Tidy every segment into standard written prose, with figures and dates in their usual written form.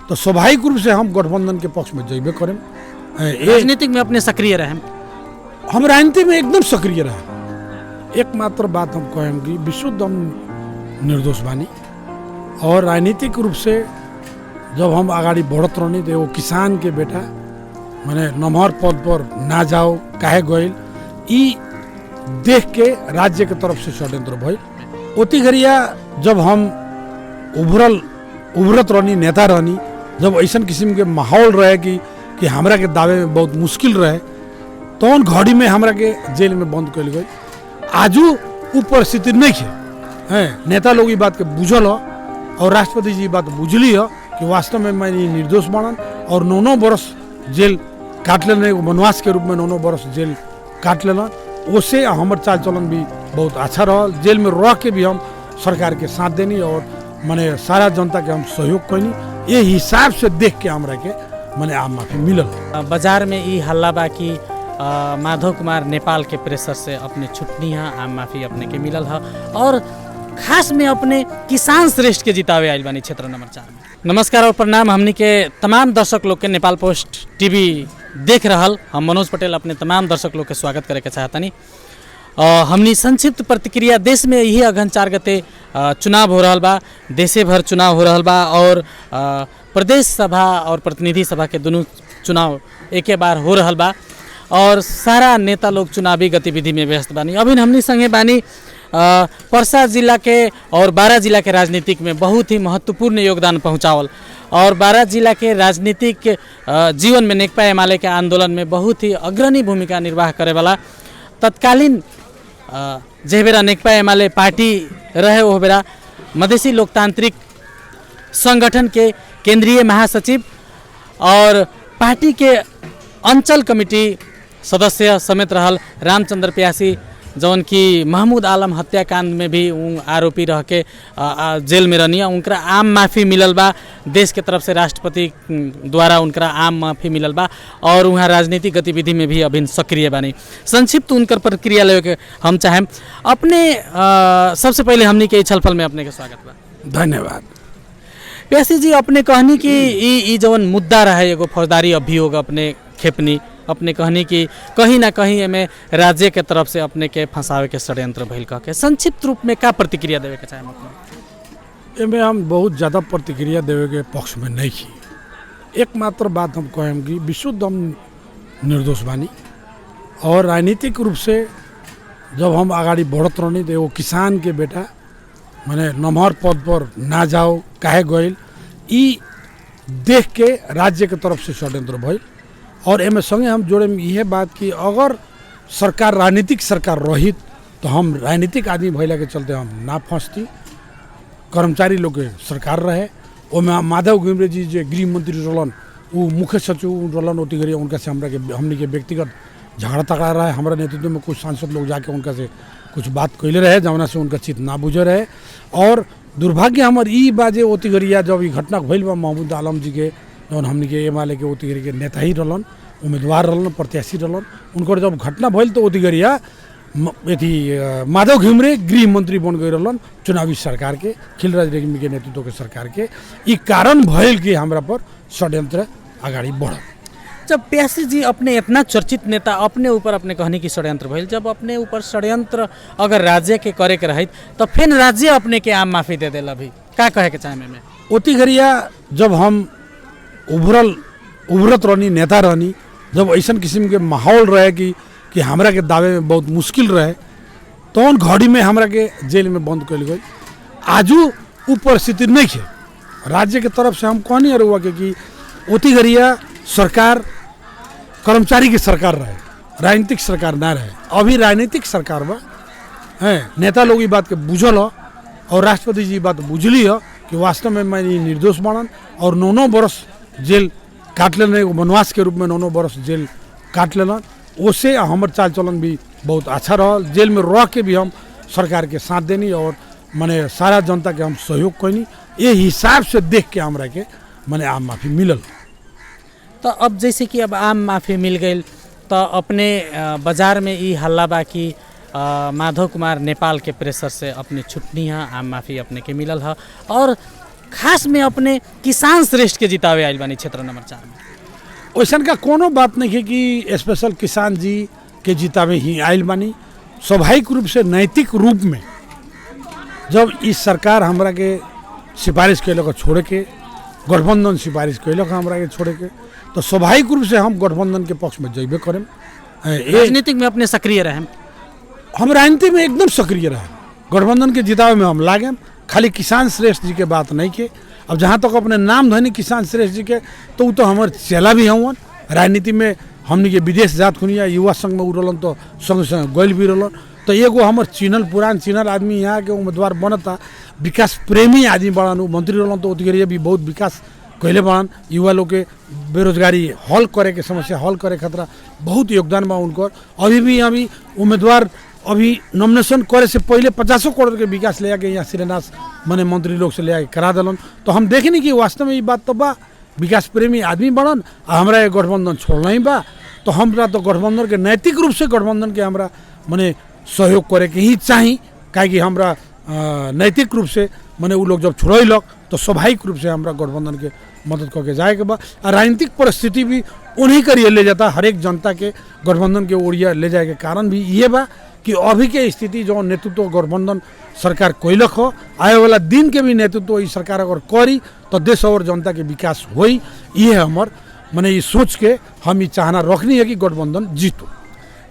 तो स्वाभाविक रूप से हम गठबंधन के पक्ष में जैबे करें। राजनीतिक में अपने सक्रिय रहे? हम राजनीति में एकदम सक्रिय रहे। एकमात्र बात हम कहेंगे विशुद्ध हम निर्दोष बानी और राजनीतिक रूप से जब हम आगाड़ी बढ़त रहनी तो वो किसान के बेटा माने नम्हर पद पर ना जाओ काहे गइल ई देख के राज्य के तरफ से षड्यंत्र भइल। ओती घरिया जब हम उभरत रहनी नेता रहनी, जब ऐसा किस्म के माहौल रहे कि हमरा के दावे में बहुत मुश्किल रहे तो उन घड़ी में हमरा के जेल में बंद कल गई। आजू उ परिस्थिति नहीं है। नेता लोग ये बात के बुझल हो और राष्ट्रपति जी बात बुझली हो कि वास्तव में मैं निर्दोष बनन और 9 बरस जेल काट लेना, वनवास के रूप में 9 बरस जेल काट लेना। उससे हमार चाल चलन भी बहुत अच्छा रहा। जेल में रह के भी हम सरकार के साथ देनी और माने सारा जनता के हम सहयोग कैनी। ये हिसाब से देख के हमरा के माने आम माफी मिलल। बाजार में ई हल्ला बा कि माधव कुमार नेपाल के प्रेशर से अपने छुटनी है, आम माफी अपने के मिलल है और खास में अपने किसान श्रेष्ठ के जितावे आइल बानी क्षेत्र नंबर 4 में। नमस्कार और प्रणाम। हमनी के तमाम दर्शक लोग के नेपाल पोस्ट टीवी देख रहल हम मनोज पटेल अपने तमाम दर्शक लोग के स्वागत करे के चाहतनी। हमनी संक्षिप्त प्रतिक्रिया, देश में यही अगहन 4 गते चुनाव हो रहा बा, देशे भर चुनाव हो रहा बा और प्रदेश सभा और प्रतिनिधि सभा के दोनों चुनाव एके बार हो रहा बा और सारा नेता लोग चुनावी गतिविधि में व्यस्त बानी। अभी हमनी संगे बानी पर्सा जिला के और बारा जिला के राजनीतिक में बहुत ही महत्वपूर्ण योगदान पहुँचावल और बारा जिला के राजनीतिक जीवन में नेकपा एमाले के आंदोलन में बहुत ही अग्रणी भूमिका निर्वाह करे वाला तत्कालीन जे बेरा नेकपा एमाले पार्टी रहे वो बेरा मधेसी लोकतांत्रिक संगठन के केंद्रीय महासचिव और पार्टी के अंचल कमिटी सदस्य समेत रहल रामचंद्र प्यासी, जौन की महमूद आलम हत्याकांड में भी आरोपी रह के जेल में रहनी। उनका आम माफ़ी मिलल बा, देश के तरफ से राष्ट्रपति द्वारा उनका आम माफ़ी मिलल बा और वहाँ राजनीतिक गतिविधि में भी अभी सक्रिय बानी। संक्षिप्त उनकर प्रक्रिया ले के हम चाहें अपने सबसे पहले हमनी के छलफल में अपने के स्वागत बा। धन्यवाद। प्यासी जी, अपने कहनी कि ई जवन मुद्दा रहे एगो फौजदारी अभियोग अपने खेपनी, अपने कहनी कि कहीं ना कहीं में राज्य के तरफ से अपने के फंसावे के षड्यंत्र भइल कह के संक्षिप्त रूप में का प्रतिक्रिया देवे के चाहे अपने? एमे हम बहुत ज़्यादा प्रतिक्रिया देवे के पक्ष में नहीं की। एकमात्र बात हम कहेंगे विशुद्ध हम निर्दोष बानी और राजनीतिक रूप से जब हम आगाड़ी बढ़त रहनी तो वो किसान के बेटा माने नम्हर पद पर ना जाओ काहे गइल ई देख के राज्य के तरफ से षड्यंत्र भइल। और एमे संगे हम जोड़े में यह बात कि अगर सरकार राजनीतिक सरकार रहित तो हम राजनीतिक आदमी भैला के चलते हम ना फंसती। कर्मचारी लोग के सरकार रहे ओमे माधव घिमरे जी जो गृह मंत्री रहलन वो मुख्य सचिव रहलन। ओती घड़ी उनका से हमने के व्यक्तिगत झगड़ा तगड़ा रहे। हमारा नेतृत्व में कुछ सांसद लोग जाके उनका से कुछ बात कैले रहे जवना से उनका चित ना बुझे रहे। और दुर्भाग्य हमार ई बाजे ओती घड़िया जब ये घटना भइल बा महमूद आलम जी के जौन हमने के एमाले के ओती घड़ी के नेता ही रहलन, उम्मीदवार रहलन, प्रत्याशी रहलन। उनकर जब घटना भइल तो ओती घड़िया यदि माधव घिमरे गृह मंत्री बन गए रहलन चुनावी सरकार के, खिलराज रेग्मी के नेतृत्व के सरकार के। ई कारण भइल कि हमरा पर षड्यंत्र आगाड़ी बढ़। जब प्यासी जी अपने इतना चर्चित नेता अपने ऊपर अपने कहने की षड्यंत्र भइल, जब अपने ऊपर षड्यंत्र अगर राज्य के करे के रही तो फिर राज्य अपने के आम माफी दे देला भी का कहे के चाहे में? ओती घड़िया जब हम उभरत रहनी नेता रहनी, जब ऐसा किस्म के माहौल रहे कि हमरा के दावे में बहुत मुश्किल रहे तो उन घड़ी में हमरा के जेल में बंद कल गई। आजू उ परिस्थिति नहीं है। राज्य के तरफ से हम कहनी हुआ कि ओती घड़िया सरकार कर्मचारी की सरकार रहे, राजनीतिक सरकार ना रहे। अभी राजनीतिक सरकार बा नेता लोग ये बात के बुझल हो और राष्ट्रपति जी बात बुझली हो कि वास्तव में मैं निर्दोष बनन और 9 बरस जेल काट लेना, वनवास के रूप में 9 बरस जेल काट लेना। उससे हमार चाल चलन भी बहुत अच्छा रहा। जेल में रह के भी हम सरकार के साथ देनी और माने सारा जनता के हम सहयोग कैनी। ये हिसाब से देख के हमरा के माने आम माफी मिलल। तो अब जैसे कि अब आम माफी मिल गई तो अपने बाजार में ई हल्ला बा कि माधव कुमार नेपाल के प्रेशर से अपने छुटनी है, आम माफी अपने के मिलल है और खास में अपने किसान श्रेष्ठ के जितावे आइल बानी क्षेत्र नंबर 4 में। वैसन का कोनो बात नहीं है कि स्पेशल किसान जी के जितावे ही आइल बानी। स्वाभाविक रूप से नैतिक रूप में जब इस सरकार हमरा के सिफारिश कैलक छोड़े के, गठबंधन सिफारिश कैलक हमरा के छोड़े के, तो स्वाभाविक रूप से हम गठबंधन के पक्ष में जैबे करें। राजनीतिक में अपने सक्रिय रहे, हम राजनीति में एकदम सक्रिय रहे, गठबंधन के जितावे में हम लागे। खाली किसान श्रेष्ठ जी के बात नहीं के, अब जहाँ तक अपने नाम धनी किसान श्रेष्ठ जी के, तो वो तो हमारे चेला भी हवन। राजनीति में हमने के विदेश जात खुनिया युवा संघ में उड़लन, तो संग संग गैल भी रहलन। तो एगो हमार चिनल पुरान चिनल आदमी यहाँ के उम्मीदवार बनता, विकास प्रेमी आदमी बड़ान, वो मंत्री रहलन, तो उतरिए भी बहुत विकास कैले बड़ान। युवा लोग के बेरोजगारी हल करे के समस्या हल करे खतरा बहुत योगदान बा उनकर। अभी उम्मीदवार अभी नॉमिनेशन करे से पहले 50 करोड़ के विकास ले आके यहाँ शिलान्यास मने मंत्री लोग से ले आके करा दिलन। तो हम देखें कि वास्तव में ये बात तो बा, विकास प्रेमी आदमी बनन, हमरा ये गठबंधन छोड़ना ही बा। तो हमरा तो गठबंधन के नैतिक रूप से गठबंधन के हमरा मने सहयोग करे के ही चाहिए, काहे हमरा नैतिक रूप से मने वो लोग जब छोड़लक तो स्वाभाविक रूप से हमरा गठबंधन के मदद करके जाए के बा। राजनीतिक परिस्थिति भी उन्हीं करिए ले जाता, हर एक जनता के गठबंधन के ओरिया ले जाए के कारण भी ये बा कि अभी के स्थिति जो नेतृत्व गठबंधन सरकार कोयलक हो, आए वाला दिन के भी नेतृत्व इस सरकार अगर करी तो देश और जनता के विकास होई। ये हमार मैंने ये सोच के हम ये चाहना रखनी है कि गठबंधन जीतो।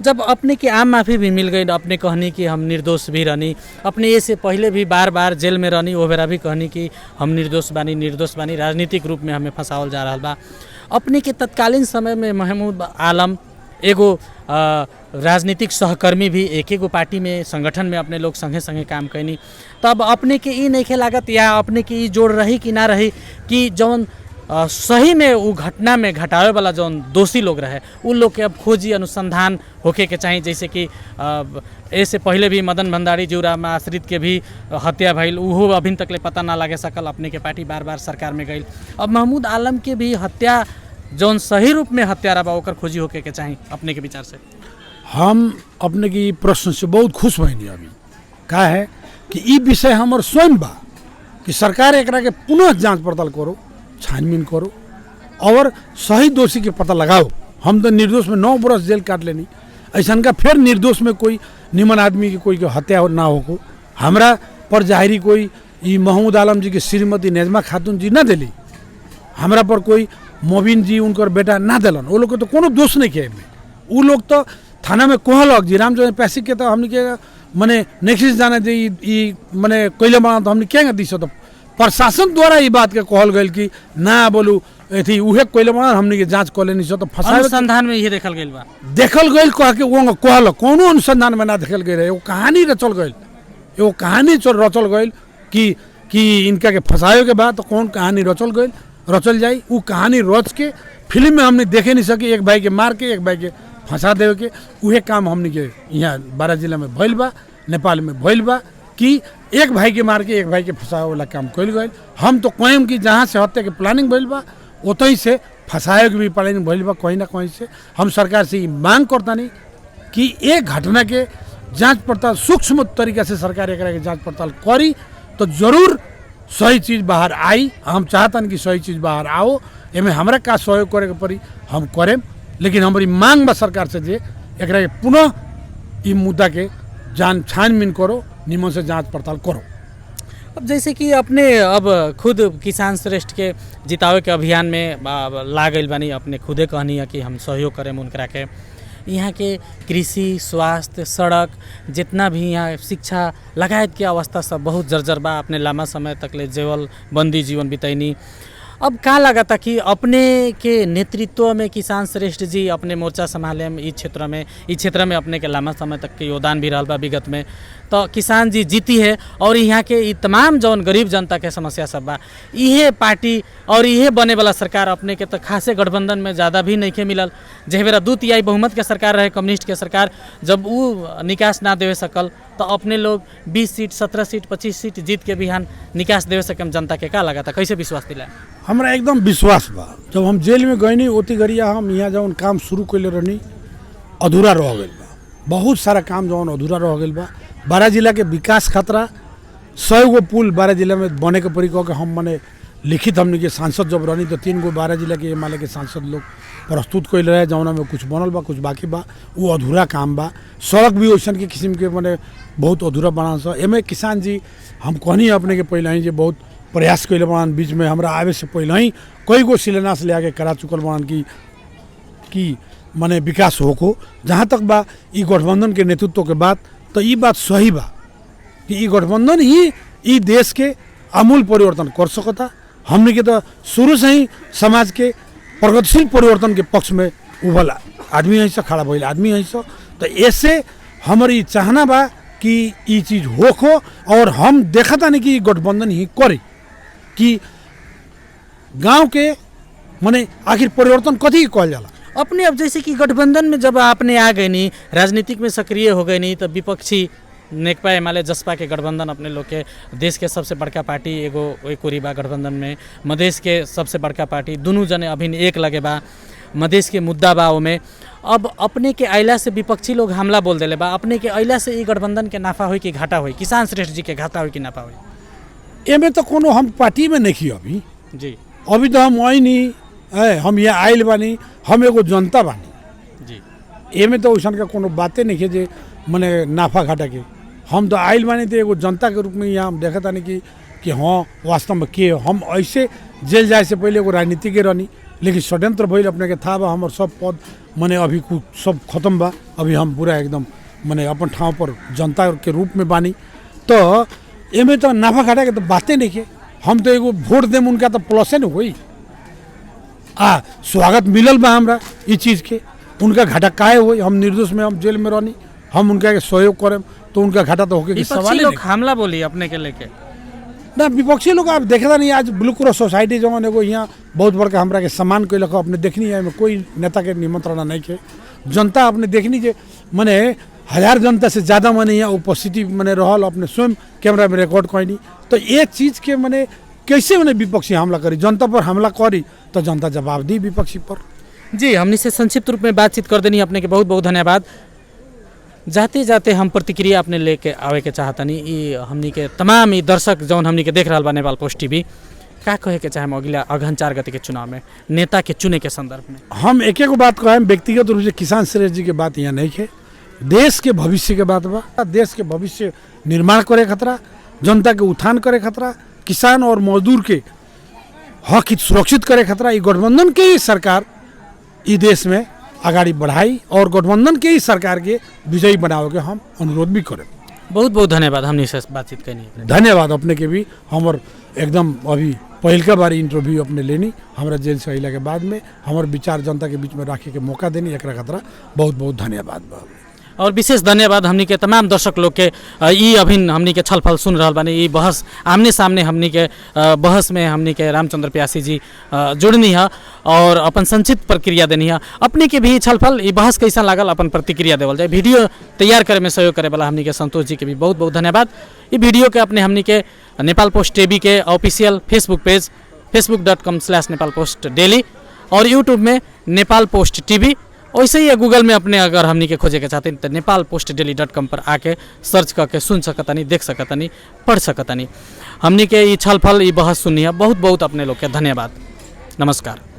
जब अपने की आम माफ़ी भी मिल गई, अपने कहनी कि हम निर्दोष भी रहनी, अपने ये से पहले भी बार बार जेल में रहनी, वो बेरा भी कहनी कि हम निर्दोष बानी, राजनीतिक रूप में हमें फंसावल जा रहा बा। अपने के तत्कालीन समय में महमूद आलम एगो राजनीतिक सहकर्मी भी एक एगो पार्टी में संगठन में अपने लोग संगे संगे काम कैनी, तब अपने के ई नहीं लागत या अपने के ई जोड़ रही कि ना रही कि जौन सही में वो घटना में घटावे वाला जौन दोषी लोग रहे उन लोग के अब खोजी अनुसंधान होके के चाहिए। जैसे कि ऐसे पहले भी मदन भंडारी जीवरा में आश्रित के भी हत्या भइल, उहो अभी तक ले पता ना लगे सकल, अपने के पार्टी बार बार सरकार में गई। अब महमूद आलम के भी हत्या जौन सही रूप में हत्यारा बा ओकर खोजी होके के चाहिए अपने के विचार से। हम अपने की प्रश्न से बहुत खुश भइनी। अभी का है कि ई विषय हमार स्वयं बा कि सरकार एकरा के पुनः जांच पड़ताल करो, छानबीन करो और सही दोषी के पता लगाओ। हम तो निर्दोष में 9 बरस जेल काट लेनी, ऐसा का फिर निर्दोष में कोई निमन आदमी की कोई हत्या ना हो। हमरा पर जाहिरी कोई ई महमूद आलम जी के श्रीमती नेजमा खातून जी ना दिली, हमरा पर कोई मोबिन जी उनकर बेटा ना दिलन, वो लोग के तो कोनो दोष नहीं किया। वो लोग तो थाना में कहलक जी रामचंद्र पैसे के तो हमने के मने नेक्स्ट जाने दे मने कोयले बना तो हमने क्या दी। तो प्रशासन द्वारा ये बात के कहल गई कि ना बोलू अथी उहे कोयले बना हमने के जांच कर लेनी। तो अनुसंधान में ये देखल गई बा, देखल गई कह के वो कहल कोनो अनुसंधान में ना देखल गई रहे। वो कहानी रचल गई, वो कहानी रचल गई कि इनका के फंसावे के बाद तो कौन कहानी रचल जाई। वो कहानी रच के फिल्म में हमने देखे नहीं सके, एक भाई के मार के एक भाई के फंसा देवे के। उहे काम हमने के यहाँ बारा जिला में भइल बा, नेपाल में भइल बा कि एक भाई के मार के एक भाई के फंसावे वाला काम कइल गइल। हम तो कहें कि जहाँ से हत्या के प्लानिंग भइल बा उतहीं से फंसाए के भी प्लानिंग भइल बा कहीं ना कहीं से। हम सरकार से ये मांग करता नहीं कि एक घटना के जांच पड़ताल सूक्ष्म तरीका से सरकार एक जांच पड़ताल करी तो जरूर सही चीज़ बाहर आई। हम चाहतन कि सही चीज़ बाहर आओ, एमें हमरा का सहयोग करे के पड़ी हम करें, लेकिन हमारी मांग बा सरकार से जे एकरा के पुनः ई मुद्दा के छानबीन करो, निमन से जांच पड़ताल करो। अब जैसे कि अपने अब खुद किसान श्रेष्ठ के जितावे के अभियान में लागल बानी, अपने खुदे कहनी है कि हम सहयोग करें उनकरा के। यहाँ के कृषि, स्वास्थ्य, सड़क, जितना भी यहाँ शिक्षा लगायत के अवस्था सब बहुत जर्जर बा। अपने लंबा समय तक ले जेवल बंदी जीवन बितैनी। अब का लगा था कि अपने के नेतृत्व में किसान श्रेष्ठ जी अपने मोर्चा संभाले इस क्षेत्र में अपने के लंबा समय तक के योगदान भी रहा बा विगत में, तो किसान जी जीती है। और यहाँ के तमाम जौन गरीब जनता के समस्या सब बा, इहे पार्टी और इहे बने वाला सरकार अपने के तो खासे गठबंधन में ज़्यादा भी नहीं के मिलल। जह बेरा 2/3 बहुमत के सरकार रहे कम्युनिस्ट के सरकार, जब वो निकास ना देवे सकल तो अपने लोग 20 सीट 17 सीट 25 सीट जीत के बिहान निकास देवे सकम। जनता के का लगा था, कैसे विश्वास दिला? हमरा एकदम विश्वास बा। जब हम जेल में गए नहीं ओती गरिया हम यहाँ जौन काम शुरू कैले रहनी अधूरा रह गई बा, बहुत सारा काम जौन अधूरा रह गई बा। बारा जिला के विकास खतरा 100 गो पुल 12 जिला में बने के पड़ी कह के हम मने लिखित हमने के सांसद जब रहनी तो 3 गो 12 जिला के एमएलए के सांसद लोग प्रस्तुत कैल रहे जौना में कुछ बनल बा कुछ बाकी बा वो अधूरा काम बा। सड़क भी वैसन के किस्म के मने बहुत अधूरा बना सा एमे किसान जी हम कहनी अपने के पहले ही जे बहुत प्रयास कैले बनान बीच में हमरा आवे से पहले ही कई गो शिलान्यास ले आके करा चुकल बनान कि मने विकास होको। जहाँ तक बा ई गठबंधन के नेतृत्व के बाद तो ई बात सही बा कि ई गठबंधन ही ई देश के आमूल परिवर्तन कर सकता। हमने के तो शुरू से ही समाज के प्रगतिशील परिवर्तन के पक्ष में उभल आदमी है से खड़ा भइल आदमी है से तो ऐसे हमारी चाहना बा कि ई चीज होको और हम देखता नहीं कि गठबंधन ही करे कि गांव के माने आखिर परिवर्तन कथी कहल जाला। अपने अब जैसे कि गठबंधन में जब आपने आ गए नहीं, राजनीतिक में सक्रिय हो गए नहीं, तो विपक्षी नेकपा एमाले जसपा के गठबंधन अपने लोग के देश के सबसे बड़का पार्टी एगो एक बा गठबंधन में, मधेश के सबसे बड़का पार्टी दोनों जने अभी एक लगे बा, मधेश के मुद्दा बा में। अब अपने के अइला से विपक्षी लोग हमला बोल देले बा, अपने के अइला से ई गठबंधन के नाफा होई कि घाटा होई, किसान श्रेष्ठ जी के घाटा होई कि नाफा होई? एमे तो कोनो हम पार्टी में नहीं अभी जी अभी तो हम वही नहीं है, हम यहाँ आयल बानी, हम एगो जनता बानी जी। एमे तो वैसन का कोनो बातें नहीं है जे मने नाफा घाटा के। हम तो आयल बानी तो एगो जनता के रूप में यहाँ हम देखता नहीं कि हाँ वास्तव में के हम ऐसे जेल जाए से पहले एगो राजनीतिक रहनी, लेकिन षड्यंत्र भइल अपने के था बा हमर सब पद मने अभी कुछ सब खत्म बा। अभी हम पूरा एकदम मने अपन ठाव पर जनता के रूप में बानी। तो एमे तो नाफा घाटा के तो बातें नहीं है। हम तो एगो वोट देम उनका तो प्लस न होई स्वागत मिलल बा हमरा ई चीज़ के, उनका घाटा काहे होई? हम निर्दोष में हम जेल में रहनी, हम उनका के सहयोग करें तो उनका घाटा तो होके सवाल लोग हमला बोली अपने के लेके ना। विपक्षी लोग आप देखता नहीं आज ब्लू क्रॉस सोसाइटी जवन एगो यहाँ बहुत बड़का हमरा के सम्मान कैल अपने देखनी है, में कोई नेता के निमंत्रण नहीं के। जनता अपने देखनी जे मने 1000 जनता से ज़्यादा मने यहाँ उपस्थिति मने रहल, अपने स्वयं कैमरा में रिकॉर्ड कैनी। तो ये चीज़ के मने कैसे मने विपक्षी हमला करी, जनता पर हमला करी तो जनता जवाब दी विपक्षी पर। जी हमने से संक्षिप्त रूप में बातचीत कर देनी, अपने के बहुत बहुत धन्यवाद। जाते जाते हम प्रतिक्रिया अपने लेके आवे के चाहतनी ई हमनी के तमाम ई दर्शक जौन हमनी के देख रहा बा नेपाल पोस्ट टीवी का कहे के चाहे अगला अगहन 4 गते के चुनाव में नेता के चुने के संदर्भ में हम एक बात कहें, व्यक्तिगत रूप से किसान श्रेष्ठ जी के बात यहाँ नहीं है, देश के भविष्य के बात बा। देश के भविष्य निर्माण करे खतरा, जनता के उत्थान करे खतरा, किसान और मजदूर के हक हित सुरक्षित करे खतरा। ई गठबंधन के ही सरकार ई देश में आगाड़ी बढ़ाई और गठबंधन के ही सरकार के विजयी बनाओ के हम अनुरोध भी करें। बहुत बहुत धन्यवाद हमने से बातचीत करनी। धन्यवाद अपने के भी। हमर एकदम अभी पहलका बार इंटरव्यू अपने लेनी, हमारा जेल से अला के बाद में हमारे विचार जनता के बीच में रखे के मौका देनी, एक खतरा बहुत बहुत धन्यवाद बा। और विशेष धन्यवाद हमनी के तमाम दर्शक लोग के ई अभी हमनी के छलफल सुन रहा बानी, ई बहस आमने सामने हमनी के बहस में हमनी के रामचंद्र प्यासी जी जुड़नी है और अपन संक्षिप्त प्रक्रिया देनी है। अपने के भी छलफल ई बहस कैसा लागल अपन प्रतिक्रिया देवल जाए। वीडियो तैयार करे में सहयोग करे वाला हमनी के संतोष जी के भी बहुत बहुत धन्यवाद। ई वीडियो के अपने हमनी के नेपाल पोस्ट टीवी के ऑफिशियल फेसबुक पेज facebook.com/nepalpostdaily और यूट्यूब में नेपाल पोस्ट टीवी, वैसे ही गूगल में अपने अगर हमनी के खोजे के चाहते हैं तो nepalpostdaily.com पर आके सर्च करके सुन सकतानी, देख सकतानी, पढ़ सकतानी। हमनी के ये छलफल ये बहस सुनी है। बहुत बहुत अपने लोग के धन्यवाद। नमस्कार।